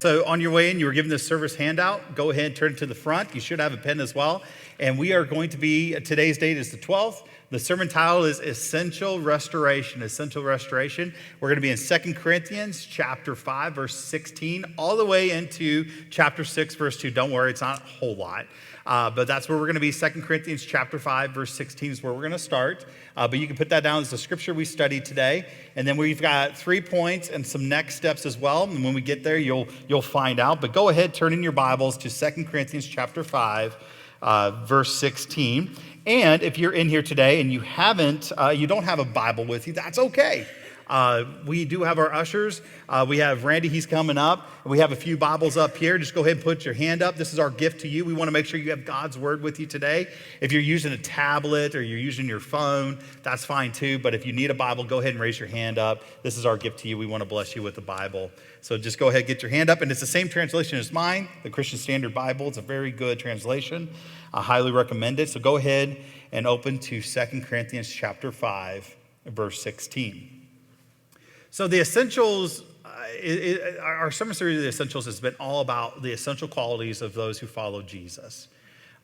So on your way in, you were given this service handout. Go ahead and turn it to the front. You should have a pen as well. And we are going to be, today's date is the 12th. The sermon title is Essential Restoration. Essential Restoration. We're going to be in 2 Corinthians chapter 5, verse 16, all the way into chapter 6, verse 2. Don't worry, it's not a whole lot. But that's where we're going to be. 2 Corinthians chapter 5, verse 16 is where we're going to start. But you can put that down as the scripture we studied today. And then we've got 3 points and some next steps as well. And when we get there, you'll find out. But go ahead, turn in your Bibles to 2 Corinthians chapter 5, verse 16. And if you're in here today and you don't have a Bible with you, that's okay. We do have our ushers. We have Randy, he's coming up. We have a few Bibles up here. Just go ahead and put your hand up. This is our gift to you. We want to make sure you have God's word with you today. If you're using a tablet or you're using your phone, that's fine too. But if you need a Bible, go ahead and raise your hand up. This is our gift to you. We want to bless you with the Bible. So just go ahead, get your hand up. And it's the same translation as mine, the Christian Standard Bible. It's a very good translation. I highly recommend it. So go ahead and open to 2 Corinthians chapter 5, verse 16. So the essentials, our sermon series of the essentials has been all about the essential qualities of those who follow Jesus.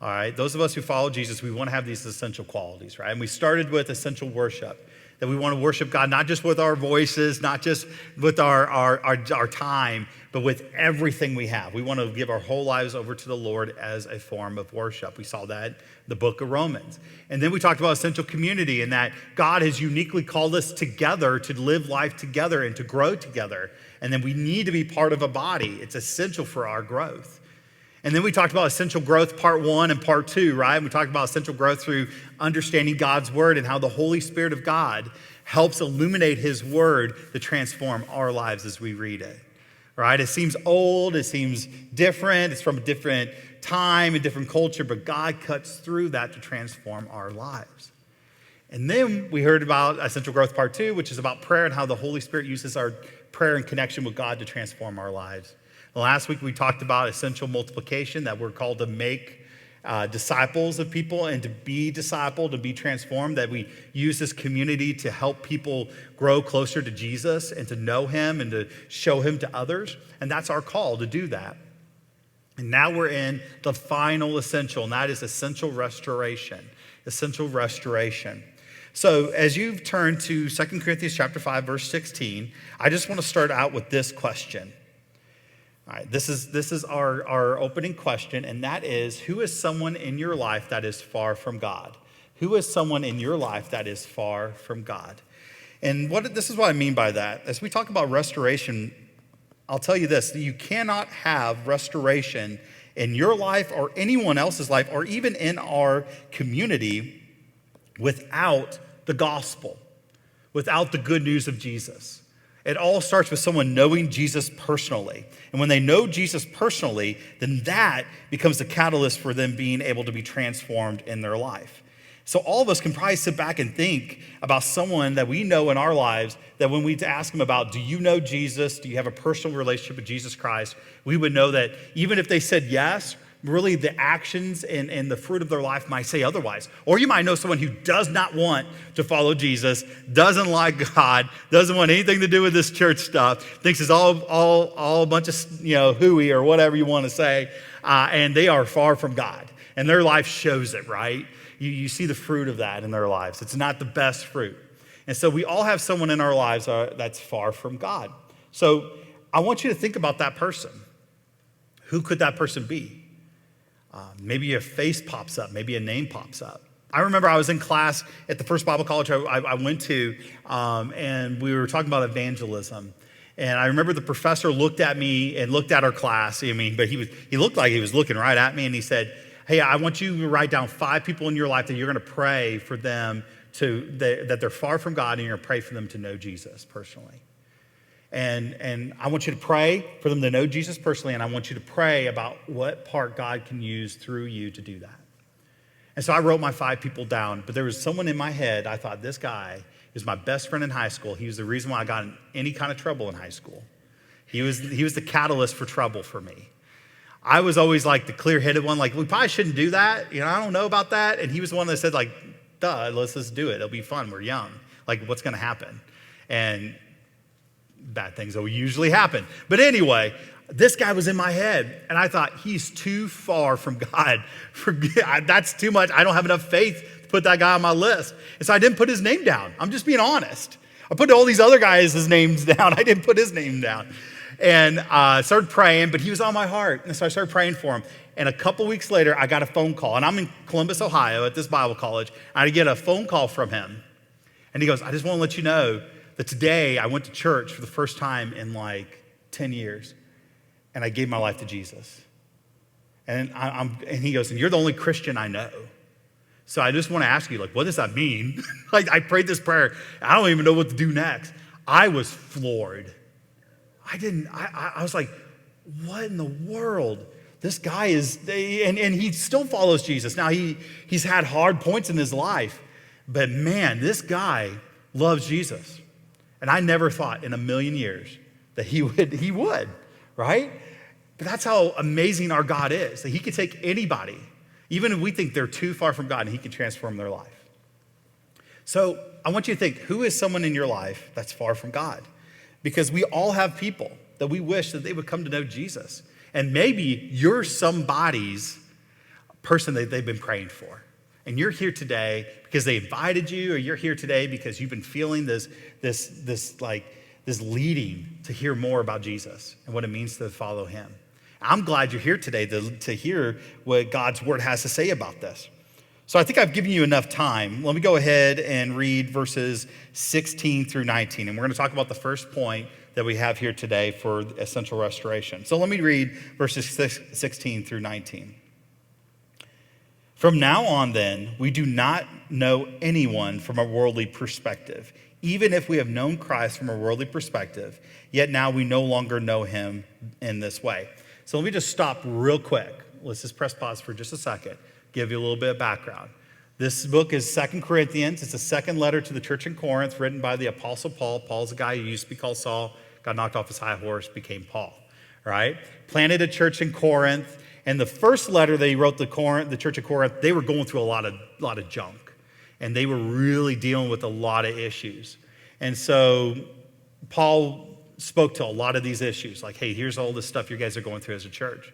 All right, those of us who follow Jesus, we want to have these essential qualities, right? And we started with essential worship, that we want to worship God not just with our voices, not just with our time, but with everything we have. We want to give our whole lives over to the Lord as a form of worship. We saw that in the book of Romans. And then we talked about essential community and that God has uniquely called us together to live life together and to grow together. And then we need to be part of a body. It's essential for our growth. And then we talked about essential growth part 1 and part 2, right? We talked about essential growth through understanding God's word and how the Holy Spirit of God helps illuminate his word to transform our lives as we read it, right? It seems old, it seems different, it's from a different time, a different culture, but God cuts through that to transform our lives. And then we heard about essential growth part 2, which is about prayer and how the Holy Spirit uses our prayer and connection with God to transform our lives. Last week, we talked about essential multiplication, that we're called to make disciples of people and to be discipled, to be transformed, that we use this community to help people grow closer to Jesus and to know him and to show him to others. And that's our call to do that. And now we're in the final essential, and that is essential restoration. Essential restoration. So as you've turned to 2 Corinthians chapter 5, verse 16, I just want to start out with this question. All right, this is our opening question, and that is, who is someone in your life that is far from God? Who is someone in your life that is far from God? And this is what I mean by that. As we talk about restoration, I'll tell you this, that you cannot have restoration in your life or anyone else's life or even in our community without the gospel, without the good news of Jesus. It all starts with someone knowing Jesus personally. And when they know Jesus personally, then that becomes the catalyst for them being able to be transformed in their life. So all of us can probably sit back and think about someone that we know in our lives that when we ask them about, do you know Jesus? Do you have a personal relationship with Jesus Christ? We would know that even if they said yes, really the actions and the fruit of their life might say otherwise. Or you might know someone who does not want to follow Jesus, doesn't like God, doesn't want anything to do with this church stuff, thinks it's all a bunch of hooey or whatever you want to say, and they are far from God. And their life shows it, right? You see the fruit of that in their lives. It's not the best fruit. And so we all have someone in our lives that's far from God. So I want you to think about that person. Who could that person be? Maybe a face pops up. Maybe a name pops up. I remember I was in class at the first Bible college I went to, and we were talking about evangelism. And I remember the professor looked at me and looked at our class. But he looked like he was looking right at me, and he said, hey, I want you to write down 5 people in your life that you're going to pray for them that they're far from God, and you're going to pray for them to know Jesus personally. And I want you to pray for them to know Jesus personally, and I want you to pray about what part God can use through you to do that. And so I wrote my 5 people down, but there was someone in my head, I thought, this guy is my best friend in high school. He was the reason why I got in any kind of trouble in high school. He was the catalyst for trouble for me. I was always like the clear-headed one, like, we probably shouldn't do that. I don't know about that. And he was the one that said, like, duh, let's just do it. It'll be fun. We're young. Like, what's going to happen? And bad things will usually happen. But anyway, This guy was in my head, and I thought, he's too far from God. That's too much. I don't have enough faith to put that guy on my list. And so I didn't put his name down. I'm just being honest. I put all these other guys' names down. I didn't put his name down. And started praying, but he was on my heart. And so I started praying for him. And a couple weeks later, I got a phone call. And I'm in Columbus, Ohio at this Bible college. I get a phone call from him. And he goes, I just want to let you know that today I went to church for the first time in like 10 years. And I gave my life to Jesus. And he goes, and you're the only Christian I know. So I just want to ask you, like, what does that mean? Like, I prayed this prayer. I don't even know what to do next. I was floored. I was like, what in the world? This guy is, and he still follows Jesus. Now, he's had hard points in his life, but man, this guy loves Jesus. And I never thought in a million years that he would, right? But that's how amazing our God is, that he can take anybody, even if we think they're too far from God, and he can transform their life. So I want you to think, who is someone in your life that's far from God? Because we all have people that we wish that they would come to know Jesus. And maybe you're somebody's person that they've been praying for. And you're here today because they invited you, or you're here today because you've been feeling this leading to hear more about Jesus and what it means to follow him. I'm glad you're here today to hear what God's word has to say about this. So I think I've given you enough time. Let me go ahead and read verses 16 through 19. And we're going to talk about the first point that we have here today for essential restoration. So let me read verses 16 through 19. From now on, then, we do not know anyone from a worldly perspective. Even if we have known Christ from a worldly perspective, yet now we no longer know him in this way. So let me just stop real quick. Let's just press pause for just a second, give you a little bit of background. This book is 2 Corinthians. It's the second letter to the church in Corinth, written by the Apostle Paul. Paul's a guy who used to be called Saul, got knocked off his high horse, became Paul, right? Planted a church in Corinth. And the first letter that he wrote to the church of Corinth, they were going through a lot of junk. And they were really dealing with a lot of issues. And so Paul spoke to a lot of these issues, like, hey, here's all the stuff you guys are going through as a church.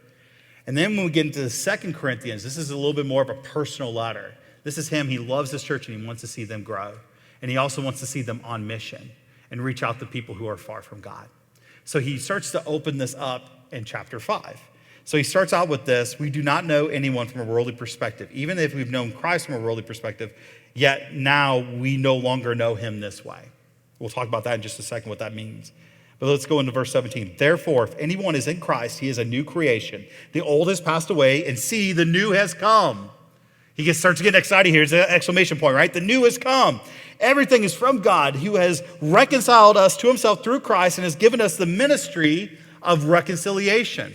And then when we get into the 2 Corinthians, this is a little bit more of a personal letter. This is him. He loves this church and he wants to see them grow. And he also wants to see them on mission and reach out to people who are far from God. So he starts to open this up in chapter 5. So he starts out with this: we do not know anyone from a worldly perspective. Even if we've known Christ from a worldly perspective, yet now we no longer know him this way. We'll talk about that in just a second, what that means. But let's go into verse 17. Therefore, if anyone is in Christ, he is a new creation. The old has passed away, and see, the new has come. He starts getting excited here. It's an exclamation point, right? The new has come. Everything is from God, who has reconciled us to himself through Christ and has given us the ministry of reconciliation.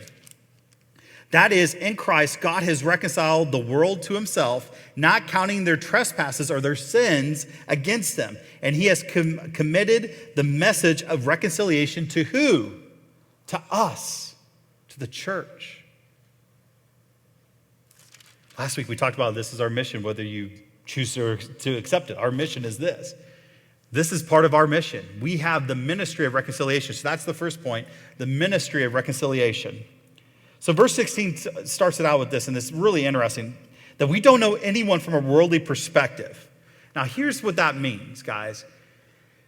That is, in Christ, God has reconciled the world to himself, not counting their trespasses or their sins against them. And he has committed the message of reconciliation to who? To us, to the church. Last week we talked about this is our mission, whether you choose to accept it. Our mission is this. This is part of our mission. We have the ministry of reconciliation. So that's the first point, the ministry of reconciliation. So verse 16 starts it out with this, and it's really interesting, that we don't know anyone from a worldly perspective. Now, here's what that means, guys.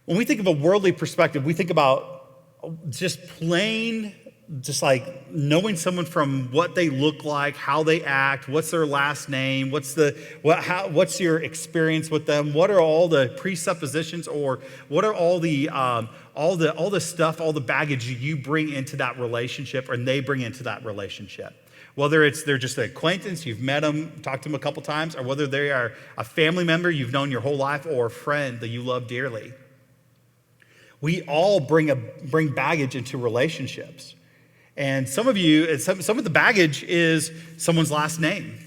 When we think of a worldly perspective, we think about just plain, just like knowing someone from what they look like, how they act, what's their last name, what's your experience with them, what are all the presuppositions, or what are all the stuff, all the baggage you bring into that relationship, or they bring into that relationship. Whether they're just an acquaintance, you've met them, talked to them a couple times, or whether they are a family member you've known your whole life, or a friend that you love dearly. We all bring baggage into relationships. And some of the baggage is someone's last name.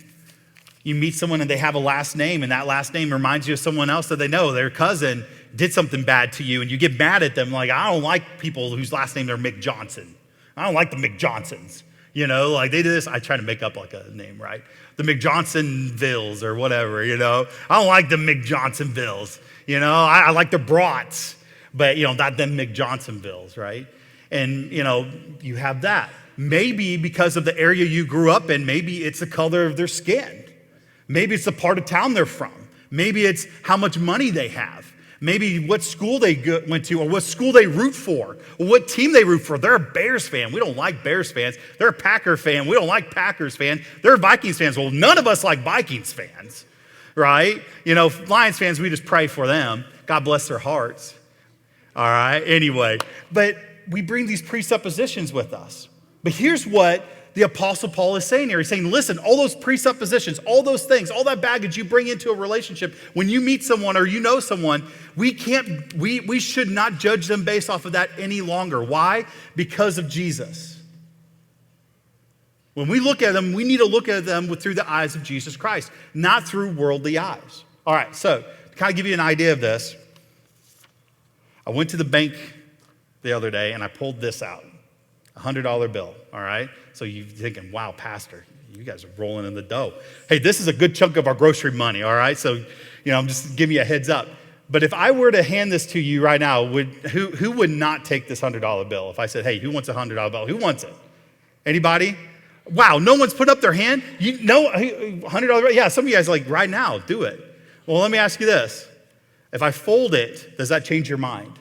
You meet someone and they have a last name, and that last name reminds you of someone else that they know. Their cousin did something bad to you, and you get mad at them. Like, I don't like people whose last name are McJohnson. I don't like the McJohnsons. You know, like they do this. I try to make up like a name, right? The McJohnsonvilles or whatever, you know. I don't like the McJohnsonvilles. You know, I like the Brats, but, you know, not them McJohnsonvilles, right? And, you know, you have that. Maybe because of the area you grew up in, maybe it's the color of their skin. Maybe it's the part of town they're from. Maybe it's how much money they have. Maybe what school they went to or what school they root for or what team they root for. They're a Bears fan. We don't like Bears fans. They're a Packer fan. We don't like Packers fans. They're Vikings fans. Well, none of us like Vikings fans, right? Lions fans, we just pray for them. God bless their hearts. All right, anyway. But we bring these presuppositions with us. But here's what the Apostle Paul is saying here. He's saying, listen, all those presuppositions, all those things, all that baggage you bring into a relationship, when you meet someone or you know someone, we should not judge them based off of that any longer. Why? Because of Jesus. When we look at them, we need to look at them through the eyes of Jesus Christ, not through worldly eyes. All right, so to kind of give you an idea of this, I went to the bank the other day and I pulled this out. $100 bill, all right? So you're thinking, wow, Pastor, you guys are rolling in the dough. Hey, this is a good chunk of our grocery money, all right? So, I'm just giving you a heads up. But if I were to hand this to you right now, who would not take this $100 bill? If I said, hey, who wants a $100 bill? Who wants it? Anybody? Wow, no one's put up their hand? $100 bill? Yeah, some of you guys are like, right now, do it. Well, let me ask you this. If I fold it, does that change your mind?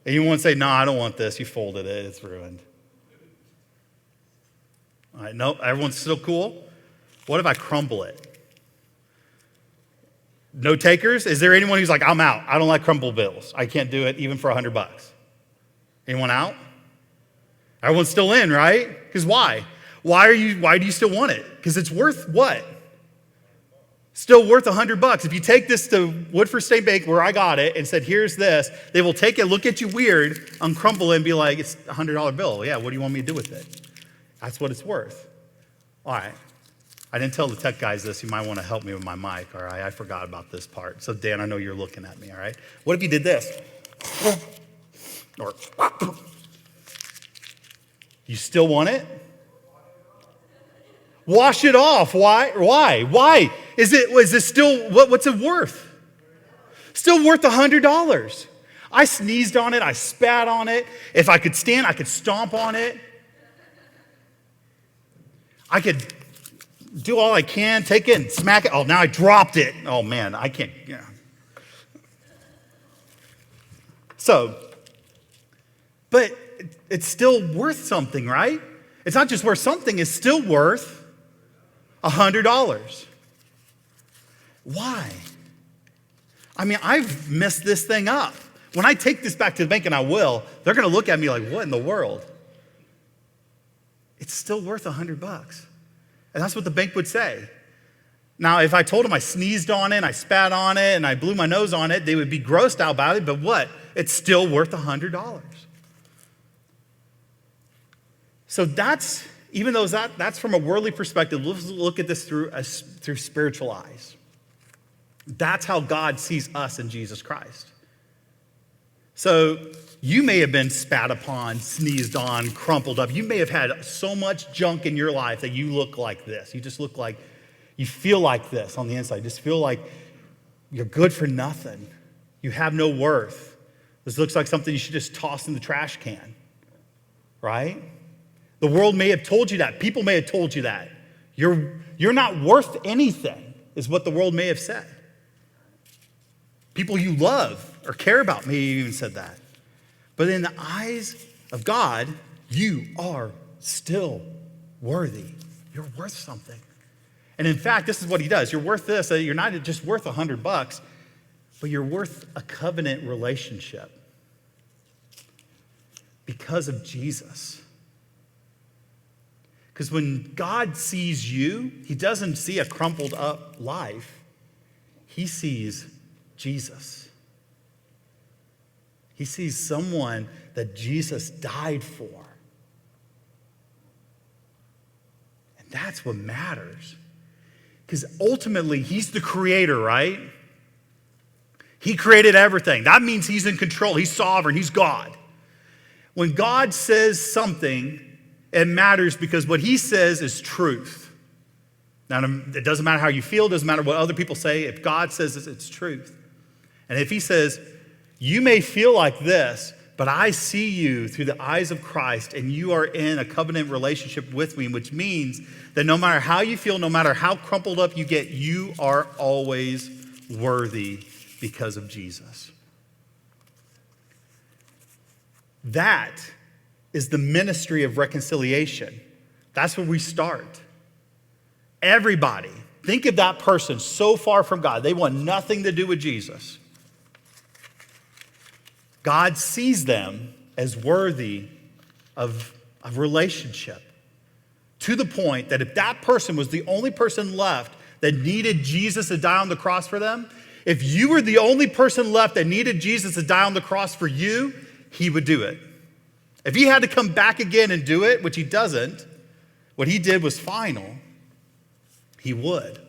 And you won't say, no, I don't want this. You folded it. It's ruined. All right, no, everyone's still cool? What if I crumble it? No takers? Is there anyone who's like, I'm out. I don't like crumble bills. I can't do it even for $100. Anyone out? Everyone's still in, right? Because why? Why do you still want it? Because it's worth what? Still worth $100. If you take this to Woodford State Bank where I got it and said, here's this, they will take it, look at you weird, uncrumble it and be like, it's a $100 bill. Yeah, what do you want me to do with it? That's what it's worth. All right. I didn't tell the tech guys this. You might want to help me with my mic, all right? I forgot about this part. So Dan, I know you're looking at me, all right? What if you did this? Or you still want it? Wash it off. Why? Why? Is it still, what's it worth? Still worth $100. I sneezed on it. I spat on it. If I could stand, I could stomp on it. I could do all I can, take it and smack it. Oh, now I dropped it. Oh, man, I can't. Yeah. So, but it's still worth something, right? It's not just worth something. It's still worth $100. Why? I mean, I've messed this thing up. When I take this back to the bank, and I will, they're going to look at me like, what in the world? It's still worth $100. And that's what the bank would say. Now, if I told them I sneezed on it, I spat on it, and I blew my nose on it, they would be grossed out about it, but what? It's still worth $100. So that's, even though that's from a worldly perspective, let's look at this through spiritual eyes. That's how God sees us in Jesus Christ. So you may have been spat upon, sneezed on, crumpled up. You may have had so much junk in your life that you look like this. You just look like, you feel like this on the inside. You just feel like you're good for nothing. You have no worth. This looks like something you should just toss in the trash can, right? The world may have told you that. People may have told you that. You're not worth anything, is what the world may have said. People you love or care about may have even said that. But in the eyes of God, you are still worthy. You're worth something. And in fact, this is what he does. You're worth this. You're not just worth $100, but you're worth a covenant relationship because of Jesus. Because when God sees you, he doesn't see a crumpled up life. He sees Jesus. He sees someone that Jesus died for. And that's what matters. Because ultimately, he's the creator, right? He created everything. That means he's in control. He's sovereign. He's God. When God says something, it matters because what he says is truth. Now, it doesn't matter how you feel. It doesn't matter what other people say. If God says it's truth. And if he says, you may feel like this, but I see you through the eyes of Christ, and you are in a covenant relationship with me, which means that no matter how you feel, no matter how crumpled up you get, you are always worthy because of Jesus. That is the ministry of reconciliation. That's where we start. Everybody, think of that person so far from God. They want nothing to do with Jesus. God sees them as worthy of a relationship, to the point that if that person was the only person left that needed Jesus to die on the cross for them, if you were the only person left that needed Jesus to die on the cross for you, he would do it. If he had to come back again and do it, which he doesn't, what he did was final, he would.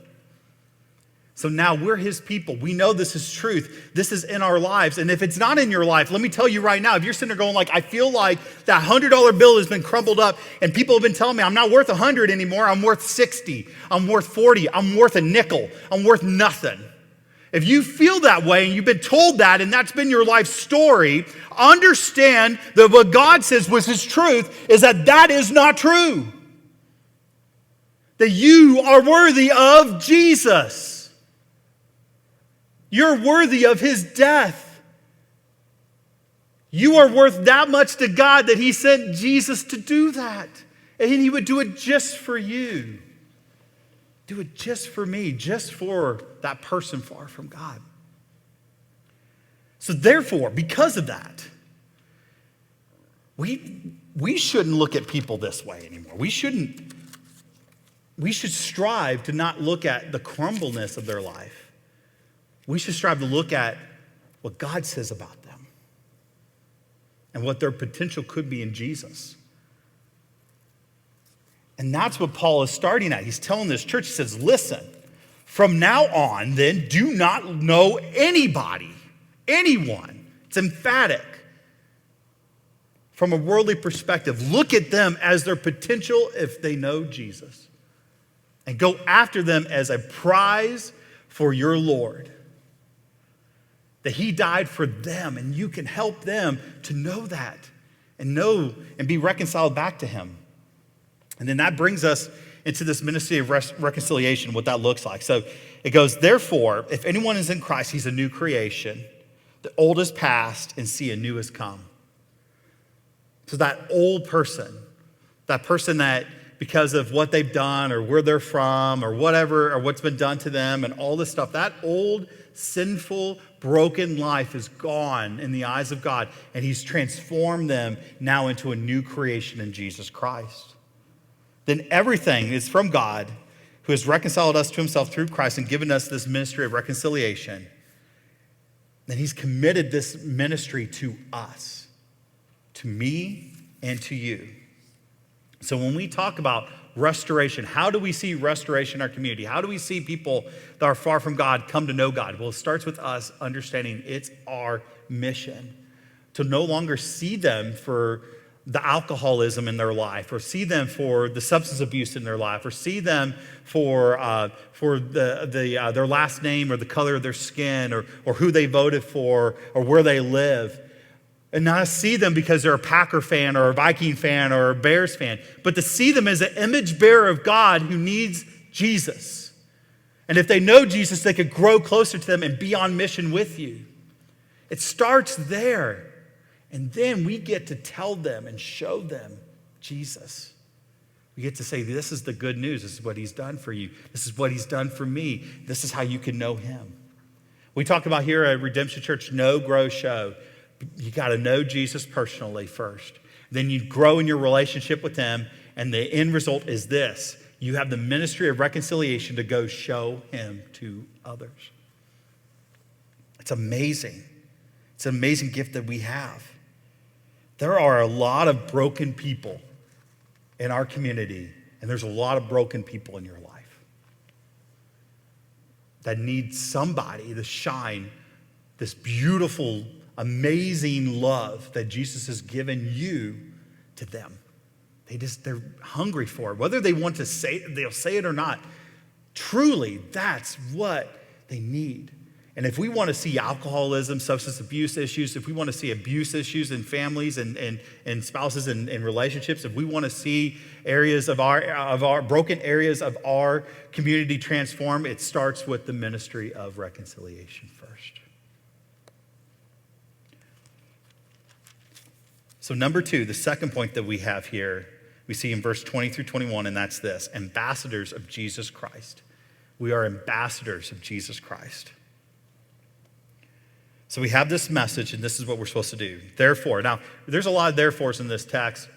So now we're his people. We know this is truth. This is in our lives. And if it's not in your life, let me tell you right now, if you're sitting there going like, I feel like that $100 bill has been crumbled up and people have been telling me I'm not worth 100 anymore. I'm worth 60. I'm worth 40. I'm worth a nickel. I'm worth nothing. If you feel that way and you've been told that and that's been your life story, understand that what God says was his truth is that that is not true. That you are worthy of Jesus. You're worthy of his death. You are worth that much to God that he sent Jesus to do that. And he would do it just for you. Do it just for me, just for that person far from God. So therefore, because of that, we shouldn't look at people this way anymore. We should strive to not look at the crumbleness of their life. We should strive to look at what God says about them and what their potential could be in Jesus. And that's what Paul is starting at. He's telling this church, he says, listen, from now on, then, do not know anybody, anyone. It's emphatic. From a worldly perspective, look at them as their potential if they know Jesus. And go after them as a prize for your Lord. That he died for them, and you can help them to know that and know and be reconciled back to him. And then that brings us into this ministry of reconciliation, what that looks like. So it goes, therefore, if anyone is in Christ, he's a new creation. The old is past, and see, a new has come. So that old person, that person that because of what they've done or where they're from or whatever, or what's been done to them and all this stuff, that old, sinful, broken life is gone in the eyes of God, and he's transformed them now into a new creation in Jesus Christ. Then everything is from God, who has reconciled us to himself through Christ and given us this ministry of reconciliation. Then he's committed this ministry to us, to me and to you. So when we talk about restoration, how do we see restoration in our community? How do we see people that are far from God come to know God? Well, it starts with us understanding it's our mission to no longer see them for the alcoholism in their life, or see them for the substance abuse in their life, or see them for their last name or the color of their skin, or who they voted for, or where they live. And not see them because they're a Packer fan or a Viking fan or a Bears fan, but to see them as an image bearer of God who needs Jesus. And if they know Jesus, they could grow closer to them and be on mission with you. It starts there. And then we get to tell them and show them Jesus. We get to say, this is the good news. This is what he's done for you. This is what he's done for me. This is how you can know him. We talk about here at Redemption Church, know, grow, show. You got to know Jesus personally first. Then you grow in your relationship with him, and the end result is this. You have the ministry of reconciliation to go show him to others. It's amazing. It's an amazing gift that we have. There are a lot of broken people in our community, and there's a lot of broken people in your life that need somebody to shine this beautiful, amazing love that Jesus has given you to them. They're hungry for it. Whether they want to say, they'll say it or not. Truly, that's what they need. And if we want to see alcoholism, substance abuse issues, if we want to see abuse issues in families and spouses and relationships, if we want to see areas of our broken areas of our community transform, it starts with the ministry of reconciliation first. So number 2, the second point that we have here, we see in verse 20 through 21, and that's this: ambassadors of Jesus Christ. We are ambassadors of Jesus Christ. So we have this message, and this is what we're supposed to do. Therefore, now, there's a lot of therefores in this text.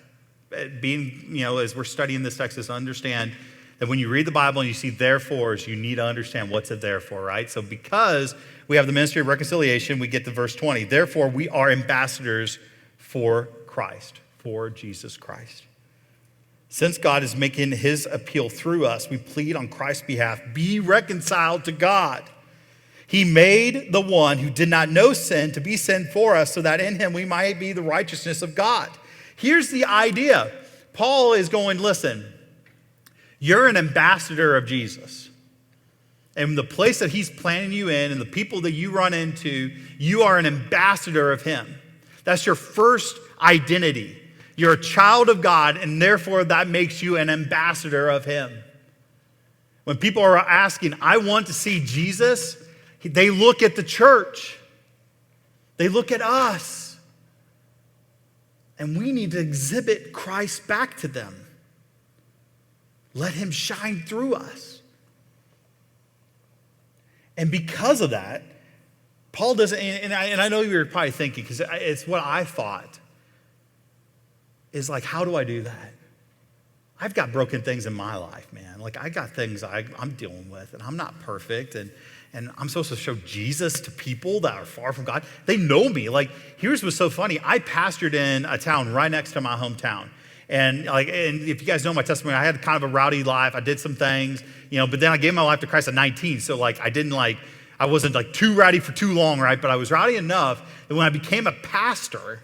Being, as we're studying this text, is understand that when you read the Bible and you see therefores, you need to understand what's it there for, right? So because we have the ministry of reconciliation, we get to verse 20. Therefore, we are ambassadors for Christ, for Jesus Christ. Since God is making his appeal through us, we plead on Christ's behalf, be reconciled to God. He made the one who did not know sin to be sin for us, so that in him we might be the righteousness of God. Here's the idea. Paul is going, listen, you're an ambassador of Jesus. And the place that he's planting you in and the people that you run into, you are an ambassador of him. That's your first identity. You're a child of God, and therefore that makes you an ambassador of him. When people are asking, I want to see Jesus, they look at the church. They look at us. And we need to exhibit Christ back to them. Let him shine through us. And because of that, Paul doesn't, and I know you're probably thinking, because it's what I thought, is like, how do I do that? I've got broken things in my life, man. Like, I got things I'm dealing with, and I'm not perfect, and I'm supposed to show Jesus to people that are far from God. They know me. Like, here's what's so funny. I pastored in a town right next to my hometown. And if you guys know my testimony, I had kind of a rowdy life. I did some things, but then I gave my life to Christ at 19. So I wasn't too rowdy for too long, right? But I was rowdy enough that when I became a pastor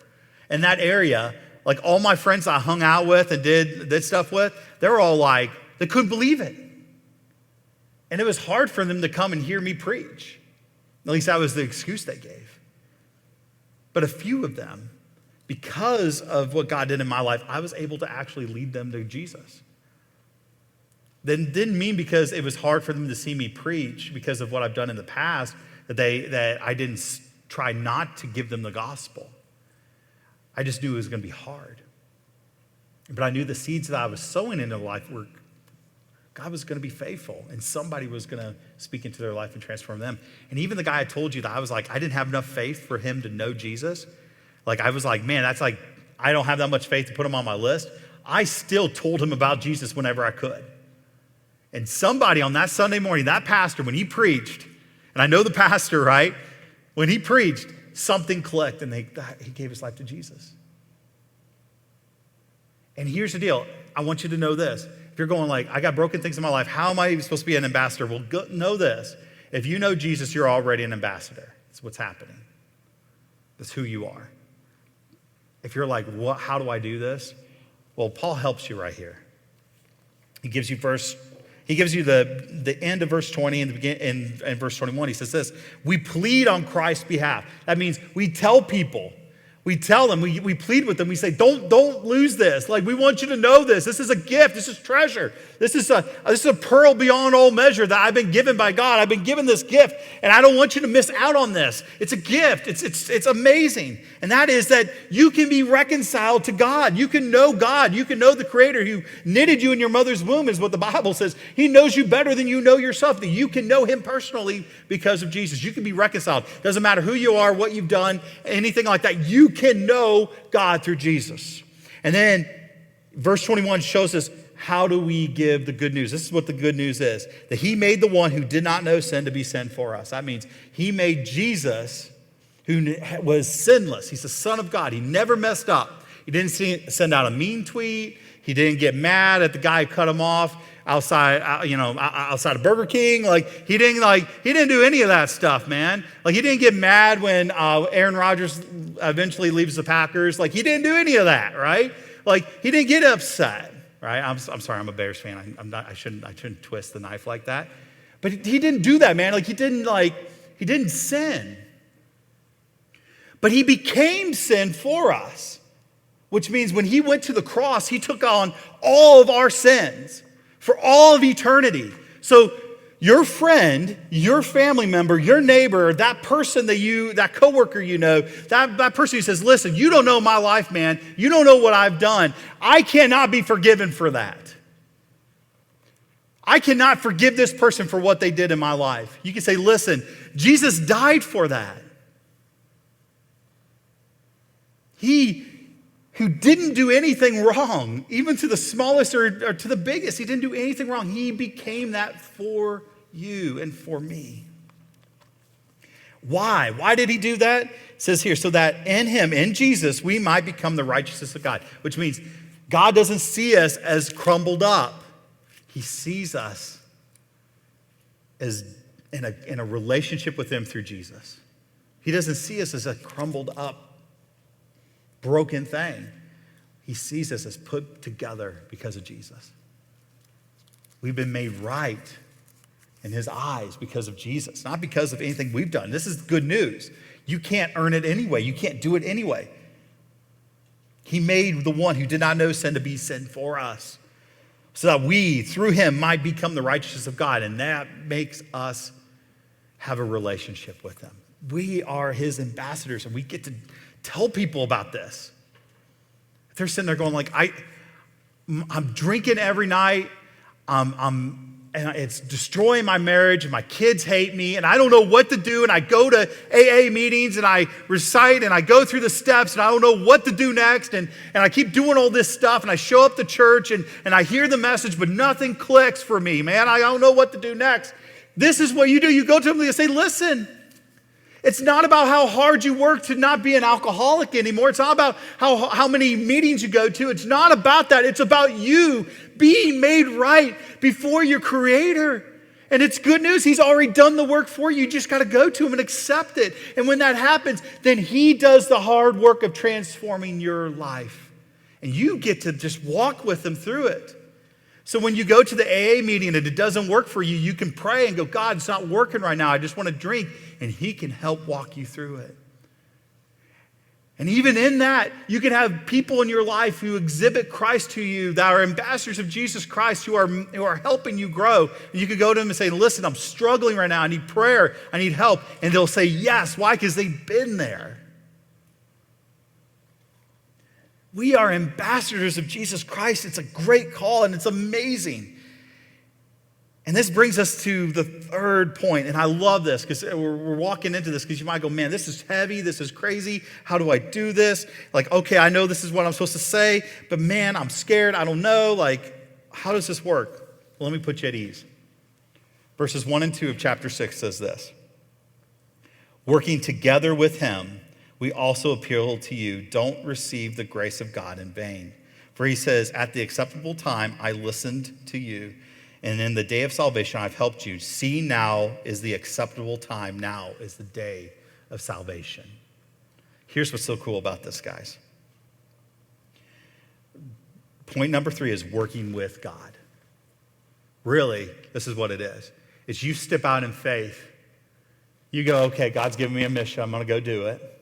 in that area, like all my friends I hung out with and did stuff with, they were all like, they couldn't believe it. And it was hard for them to come and hear me preach. At least that was the excuse they gave. But a few of them, because of what God did in my life, I was able to actually lead them to Jesus. That didn't mean because it was hard for them to see me preach because of what I've done in the past that I didn't try not to give them the gospel. I just knew it was going to be hard. But I knew the seeds that I was sowing into life were God was going to be faithful, and somebody was going to speak into their life and transform them. And even the guy I told you that I was like, I didn't have enough faith for him to know Jesus. Like, I was like, man, that's like, I don't have that much faith to put him on my list. I still told him about Jesus whenever I could. And somebody on that Sunday morning, that pastor, when he preached, and I know the pastor, right? When he preached, something clicked, and he gave his life to Jesus. And here's the deal. I want you to know this. If you're going like, I got broken things in my life, how am I supposed to be an ambassador? Well, know this. If you know Jesus, you're already an ambassador. That's what's happening. That's who you are. If you're like, what? How do I do this? Well, Paul helps you right here. He gives you the end of verse 20 and the beginning and verse 21. He says this: we plead on Christ's behalf. That means we tell people. We tell them, we plead with them, we say, don't lose this. Like, we want you to know this. This is a gift. This is treasure. This is a pearl beyond all measure that I've been given by God. I've been given this gift, and I don't want you to miss out on this. It's a gift. It's amazing. And that is that you can be reconciled to God. You can know God. You can know the Creator who knitted you in your mother's womb, is what the Bible says. He knows you better than you know yourself, that you can know him personally because of Jesus. You can be reconciled. Doesn't matter who you are, what you've done, anything like that. You can know God through Jesus. And then verse 21 shows us, how do we give the good news? This is what the good news is. That he made the one who did not know sin to be sin for us. That means he made Jesus, who was sinless. He's the Son of God. He never messed up. He didn't send out a mean tweet. He didn't get mad at the guy who cut him off outside of Burger King. He didn't do any of that stuff, man. He didn't get mad when Aaron Rodgers eventually leaves the Packers. He didn't do any of that, right? He didn't get upset, right? I'm sorry, I'm a Bears fan. I shouldn't twist the knife like that. But he didn't do that, man. He didn't He didn't sin. But he became sin for us, which means when he went to the cross, he took on all of our sins for all of eternity. So your friend, your family member, your neighbor, that person that coworker you know, that person who says, listen, you don't know my life, man. You don't know what I've done. I cannot be forgiven for that. I cannot forgive this person for what they did in my life. You can say, listen, Jesus died for that. He who didn't do anything wrong, even to the smallest or to the biggest, he didn't do anything wrong. He became that for you and for me. Why? Why did he do that? It says here, so that in him, in Jesus, we might become the righteousness of God, which means God doesn't see us as crumbled up. He sees us as in a relationship with him through Jesus. He doesn't see us as a crumbled up, broken thing. He sees us as put together because of Jesus. We've been made right in his eyes because of Jesus, not because of anything we've done. This is good news. You can't earn it anyway. You can't do it anyway. He made the one who did not know sin to be sin for us, so that we, through him, might become the righteousness of God, and that makes us have a relationship with him. We are his ambassadors, and we get to tell people about this. If they're sitting there going like, I'm drinking every night, and it's destroying my marriage, and my kids hate me, and I don't know what to do, and I go to AA meetings, and I recite, and I go through the steps, and I don't know what to do next, and I keep doing all this stuff, and I show up to church, and I hear the message, but nothing clicks for me, man. I don't know what to do next. This is what you do. You go to them and you say, listen, it's not about how hard you work to not be an alcoholic anymore. It's not about how many meetings you go to. It's not about that. It's about you being made right before your Creator. And it's good news. He's already done the work for you. You just got to go to him and accept it. And when that happens, then he does the hard work of transforming your life. And you get to just walk with him through it. So when you go to the AA meeting and it doesn't work for you, you can pray and go, God, it's not working right now. I just want to drink. And he can help walk you through it. And even in that, you can have people in your life who exhibit Christ to you, that are ambassadors of Jesus Christ, who are helping you grow. And you can go to them and say, listen, I'm struggling right now. I need prayer. I need help. And they'll say yes. Why? Because they've been there. We are ambassadors of Jesus Christ. It's a great call and it's amazing. And this brings us to the third point, and I love this because we're walking into this because you might go, man, this is heavy, this is crazy. How do I do this? Like, okay, I know this is what I'm supposed to say, but man, I'm scared. I don't know. Like, how does this work? Well, let me put you at ease. Verses 1 and 2 of chapter 6 says this. Working together with him, we also appeal to you, don't receive the grace of God in vain. For he says, at the acceptable time, I listened to you. And in the day of salvation, I've helped you. See, now is the acceptable time. Now is the day of salvation. Here's what's so cool about this, guys. Point number 3 is working with God. Really, this is what it is. It's you step out in faith. You go, okay, God's giving me a mission. I'm going to go do it.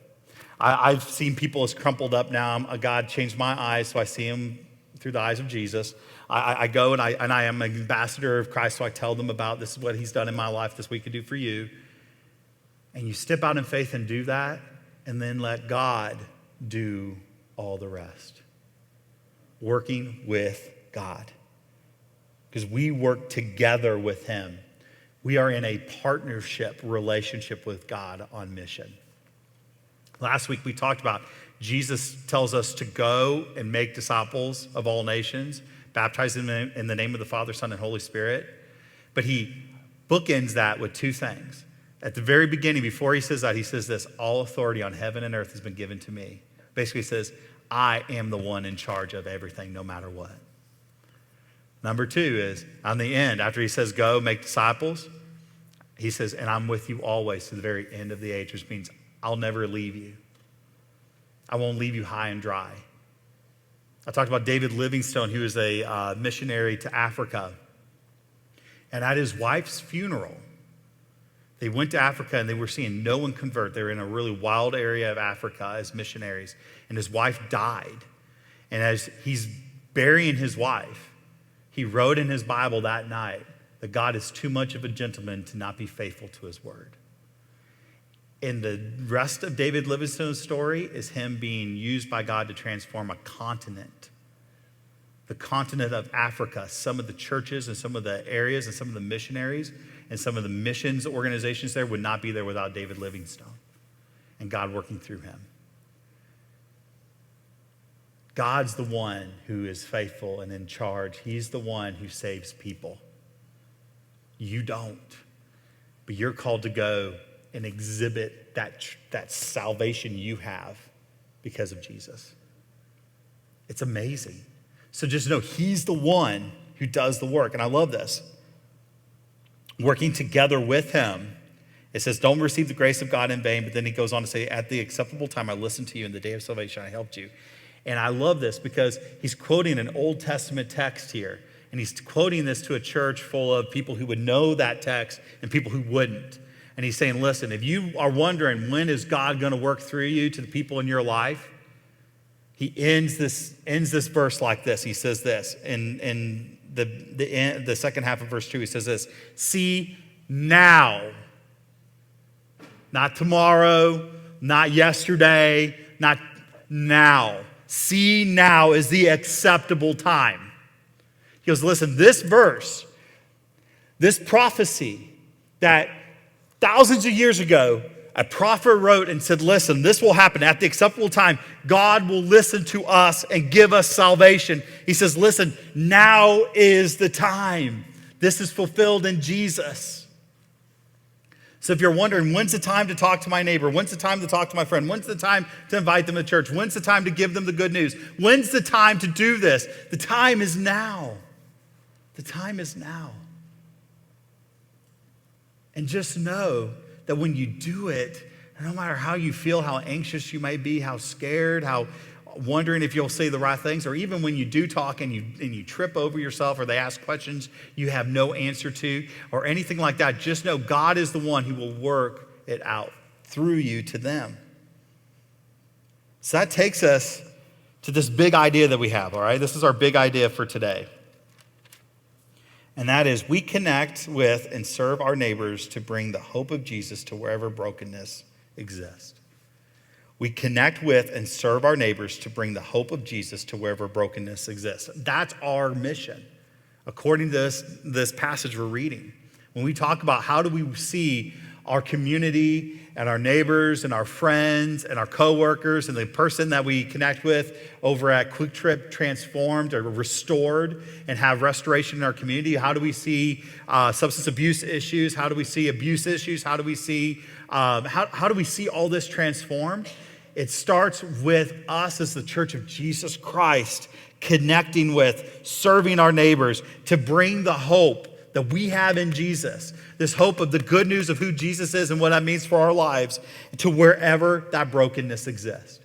I've seen people as crumpled up now. God changed my eyes, so I see him through the eyes of Jesus. I go and I am an ambassador of Christ, so I tell them about this is what he's done in my life, this we can do for you. And you step out in faith and do that, and then let God do all the rest. Working with God. Because we work together with him. We are in a partnership relationship with God on mission. Last week we talked about Jesus tells us to go and make disciples of all nations, baptize them in the name of the Father, Son, and Holy Spirit. But he bookends that with 2 things. At the very beginning, before he says that, he says this, all authority on heaven and earth has been given to me. Basically he says, I am the one in charge of everything, no matter what. Number 2 is, on the end, after he says, go, make disciples, he says, and I'm with you always to the very end of the age, which means I'll never leave you. I won't leave you high and dry. I talked about David Livingstone, who was a missionary to Africa. And at his wife's funeral, They went to Africa and they were seeing no one convert. They were in a really wild area of Africa as missionaries. And his wife died. And as he's burying his wife, he wrote in his Bible that night that God is too much of a gentleman to not be faithful to his word. And the rest of David Livingstone's story is him being used by God to transform a continent. The continent of Africa, some of the churches and some of the areas and some of the missionaries and some of the missions organizations there would not be there without David Livingstone and God working through him. God's the one who is faithful and in charge. He's the one who saves people. You don't. But you're called to go and exhibit that salvation you have because of Jesus. It's amazing. So just know he's the one who does the work. And I love this. Working together with him. It says, don't receive the grace of God in vain. But then he goes on to say, at the acceptable time, I listened to you in the day of salvation. I helped you. And I love this because he's quoting an Old Testament text here. And he's quoting this to a church full of people who would know that text and people who wouldn't. And he's saying, listen, if you are wondering when is God going to work through you to the people in your life, he ends this verse like this. He says this in the second half of verse 2. He says this, see now, not tomorrow, not yesterday, not now. See now is the acceptable time. He goes, listen, this verse, this prophecy that thousands of years ago, a prophet wrote and said, listen, this will happen at the acceptable time. God will listen to us and give us salvation. He says, listen, now is the time. This is fulfilled in Jesus. So if you're wondering, when's the time to talk to my neighbor? When's the time to talk to my friend? When's the time to invite them to church? When's the time to give them the good news? When's the time to do this? The time is now. The time is now. And just know that when you do it, no matter how you feel, how anxious you may be, how scared, how wondering if you'll say the right things, or even when you do talk and you trip over yourself or they ask questions you have no answer to or anything like that, just know God is the one who will work it out through you to them. So that takes us to this big idea that we have, all right? This is our big idea for today. And that is we connect with and serve our neighbors to bring the hope of Jesus to wherever brokenness exists. We connect with and serve our neighbors to bring the hope of Jesus to wherever brokenness exists. That's our mission, according to this passage we're reading. When we talk about how do we see our community and our neighbors and our friends and our coworkers and the person that we connect with over at Quick Trip transformed or restored and have restoration in our community? How do we see substance abuse issues? How do we see abuse issues? How do we see all this transformed? It starts with us as the Church of Jesus Christ connecting with, serving our neighbors to bring the hope that we have in Jesus, this hope of the good news of who Jesus is and what that means for our lives, to wherever that brokenness exists.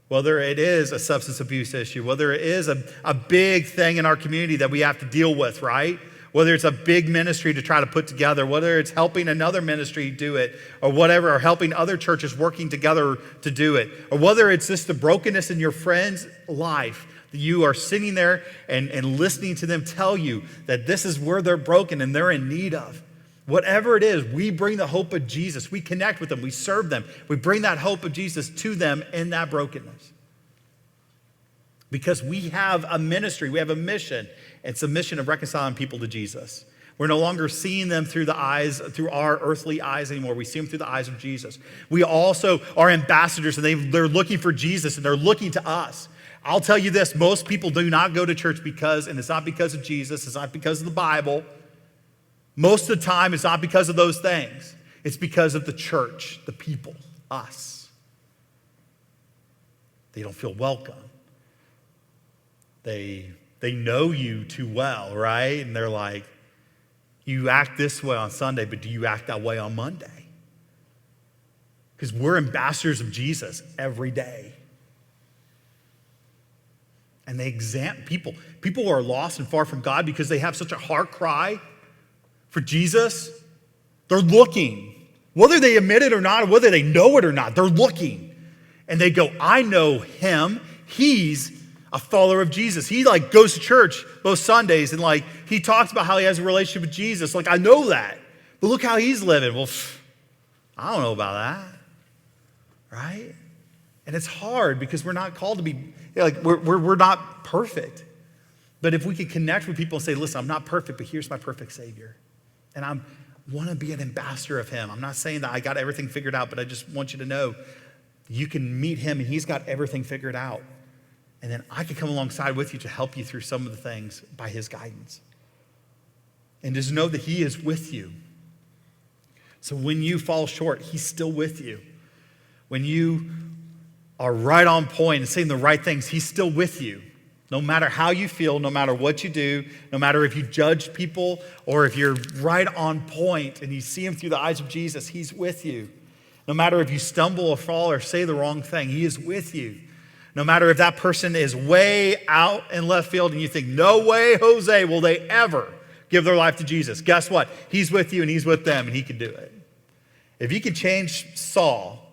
Whether it is a substance abuse issue, whether it is a big thing in our community that we have to deal with, right? Whether it's a big ministry to try to put together, whether it's helping another ministry do it, or whatever, or helping other churches working together to do it, or whether it's just the brokenness in your friend's life, you are sitting there and listening to them tell you that this is where they're broken and they're in need of. Whatever it is, we bring the hope of Jesus. We connect with them. We serve them. We bring that hope of Jesus to them in that brokenness. Because we have a ministry. We have a mission. It's a mission of reconciling people to Jesus. We're no longer seeing them through our earthly eyes anymore. We see them through the eyes of Jesus. We also are ambassadors, and they're looking for Jesus, and they're looking to us. I'll tell you this, most people do not go to church and it's not because of Jesus, it's not because of the Bible. Most of the time, it's not because of those things. It's because of the church, the people, us. They don't feel welcome. They know you too well, right? And they're like, you act this way on Sunday, but do you act that way on Monday? Because we're ambassadors of Jesus every day. And they examine people. People are lost and far from God because they have such a heart cry for Jesus. They're looking. Whether they admit it or not, or whether they know it or not, they're looking. And they go, I know him. He's a follower of Jesus. He goes to church most Sundays and he talks about how he has a relationship with Jesus. I know that. But look how he's living. Well, I don't know about that. Right? And it's hard because we're not called to be, we're not perfect. But if we can connect with people and say, listen, I'm not perfect, but here's my perfect Savior. And I want to be an ambassador of him. I'm not saying that I got everything figured out, but I just want you to know you can meet him and he's got everything figured out. And then I can come alongside with you to help you through some of the things by his guidance. And just know that he is with you. So when you fall short, he's still with you. When you are right on point and saying the right things, he's still with you. No matter how you feel, no matter what you do, no matter if you judge people or if you're right on point and you see him through the eyes of Jesus, he's with you. No matter if you stumble or fall or say the wrong thing, he is with you. No matter if that person is way out in left field and you think, no way, Jose, will they ever give their life to Jesus. Guess what? He's with you and he's with them and he can do it. If he could change Saul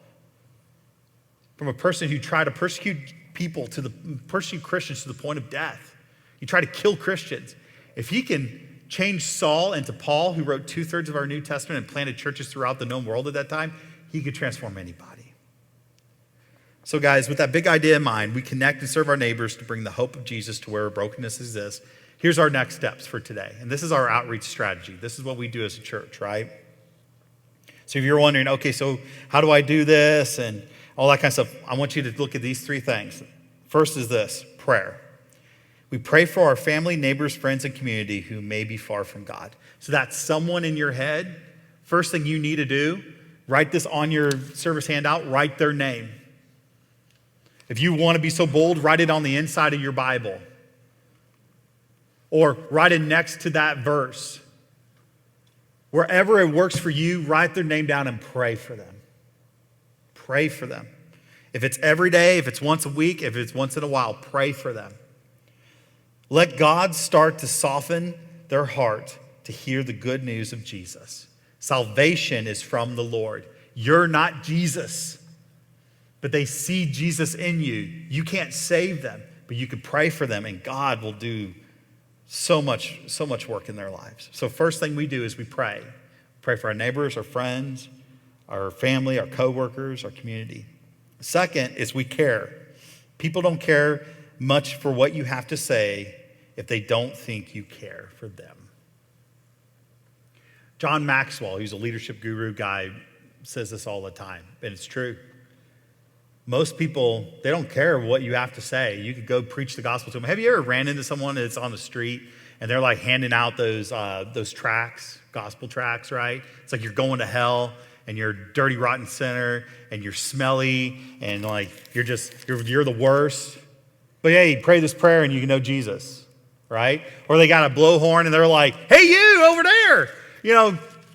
from a person who tried to persecute Christians to the point of death, he tried to kill Christians. If he can change Saul into Paul, who wrote 2/3 of our New Testament and planted churches throughout the known world at that time, he could transform anybody. So guys, with that big idea in mind, we connect and serve our neighbors to bring the hope of Jesus to where brokenness exists. Here's our next steps for today. And this is our outreach strategy. This is what we do as a church, right? So if you're wondering, okay, so how do I do this and all that kind of stuff, I want you to look at these 3 things. First is this, prayer. We pray for our family, neighbors, friends, and community who may be far from God. So that's someone in your head. First thing you need to do, write this on your service handout, write their name. If you want to be so bold, write it on the inside of your Bible. Or write it next to that verse. Wherever it works for you, write their name down and pray for them. Pray for them. If it's every day, if it's once a week, if it's once in a while, pray for them. Let God start to soften their heart to hear the good news of Jesus. Salvation is from the Lord. You're not Jesus, but they see Jesus in you. You can't save them, but you can pray for them, and God will do so much work in their lives. So first thing we do is we pray. Pray for our neighbors, our friends, our family, our coworkers, our community. Second is we care. People don't care much for what you have to say if they don't think you care for them. John Maxwell, who's a leadership guru guy, says this all the time, and it's true. Most people, they don't care what you have to say. You could go preach the gospel to them. Have you ever ran into someone that's on the street and they're handing out those tracts, gospel tracts, right? It's like you're going to hell and you're a dirty, rotten sinner and you're smelly and you're the worst. But hey, pray this prayer and you can know Jesus, right? Or they got a blowhorn and they're like, hey, you over there,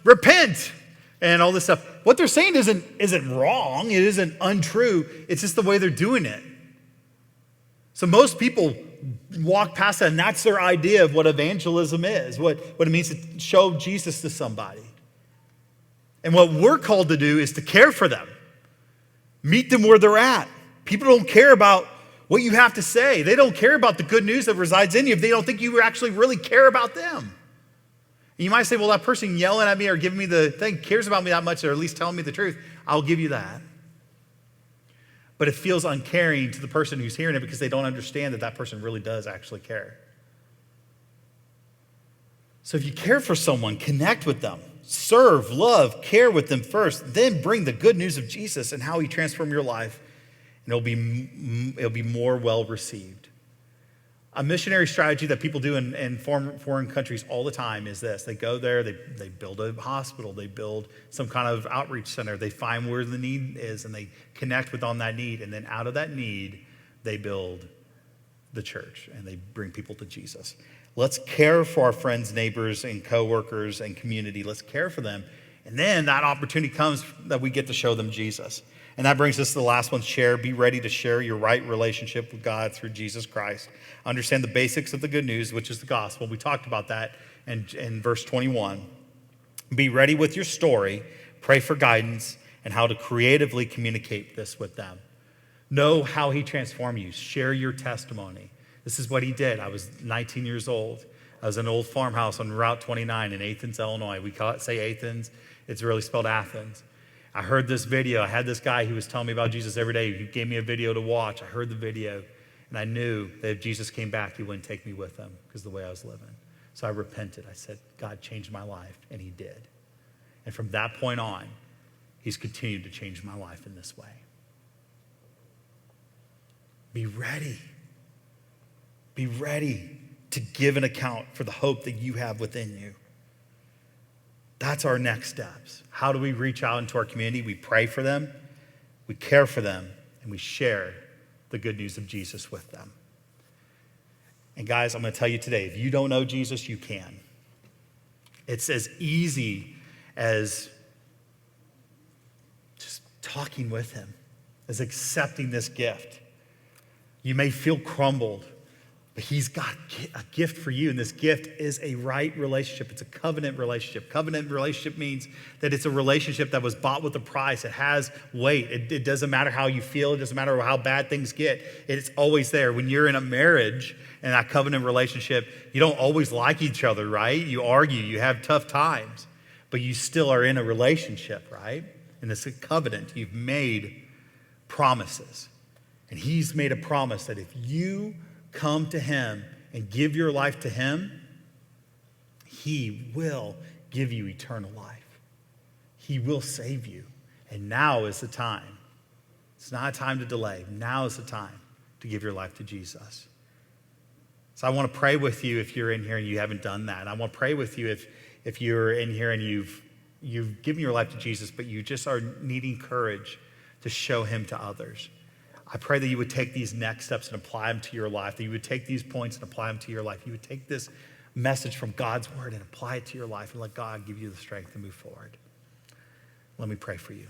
repent and all this stuff. What they're saying isn't wrong. It isn't untrue. It's just the way they're doing it. So most people walk past that, and that's their idea of what evangelism is, what it means to show Jesus to somebody. And what we're called to do is to care for them. Meet them where they're at. People don't care about what you have to say. They don't care about the good news that resides in you if they don't think you actually really care about them. You might say, well, that person yelling at me or giving me the thing cares about me that much, or at least telling me the truth. I'll give you that. But it feels uncaring to the person who's hearing it because they don't understand that person really does actually care. So if you care for someone, connect with them. Serve, love, care with them first. Then bring the good news of Jesus and how he transformed your life. And it'll be more well received. A missionary strategy that people do in foreign countries all the time is this. They go there, they build a hospital, they build some kind of outreach center, they find where the need is, and they connect with on that need, and then out of that need, they build the church, and they bring people to Jesus. Let's care for our friends, neighbors, and coworkers, and community. Let's care for them, and then that opportunity comes that we get to show them Jesus. And that brings us to the last one, share. Be ready to share your right relationship with God through Jesus Christ. Understand the basics of the good news, which is the gospel. We talked about that in verse 21. Be ready with your story, pray for guidance, and how to creatively communicate this with them. Know how he transformed you. Share your testimony. This is what he did. I was 19 years old. I was in an old farmhouse on Route 29 in Athens, Illinois. We say Athens. It's really spelled Athens. I heard this video. I had this guy who was telling me about Jesus every day. He gave me a video to watch. I heard the video, and I knew that if Jesus came back, he wouldn't take me with him because of the way I was living. So I repented. I said, God changed my life, and he did. And from that point on, he's continued to change my life in this way. Be ready. Be ready to give an account for the hope that you have within you. That's our next steps. How do we reach out into our community? We pray for them, we care for them, and we share the good news of Jesus with them. And guys, I'm going to tell you today, if you don't know Jesus, you can. It's as easy as just talking with him, as accepting this gift. You may feel crumbled, but he's got a gift for you, and this gift is a right relationship. It's a covenant relationship. Covenant relationship means that it's a relationship that was bought with a price. It has weight. It doesn't matter how you feel. It doesn't matter how bad things get. It's always there. When you're in a marriage and that covenant relationship, you don't always like each other, right? You argue. You have tough times, but you still are in a relationship, right? And it's a covenant. You've made promises. And he's made a promise that if you come to him and give your life to him, he will give you eternal life. He will save you. And now is the time. It's not a time to delay. Now is the time to give your life to Jesus. So I want to pray with you if you're in here and you haven't done that. I want to pray with you if you're in here and you've given your life to Jesus, but you just are needing courage to show him to others. I pray that you would take these next steps and apply them to your life, that you would take these points and apply them to your life. You would take this message from God's word and apply it to your life and let God give you the strength to move forward. Let me pray for you.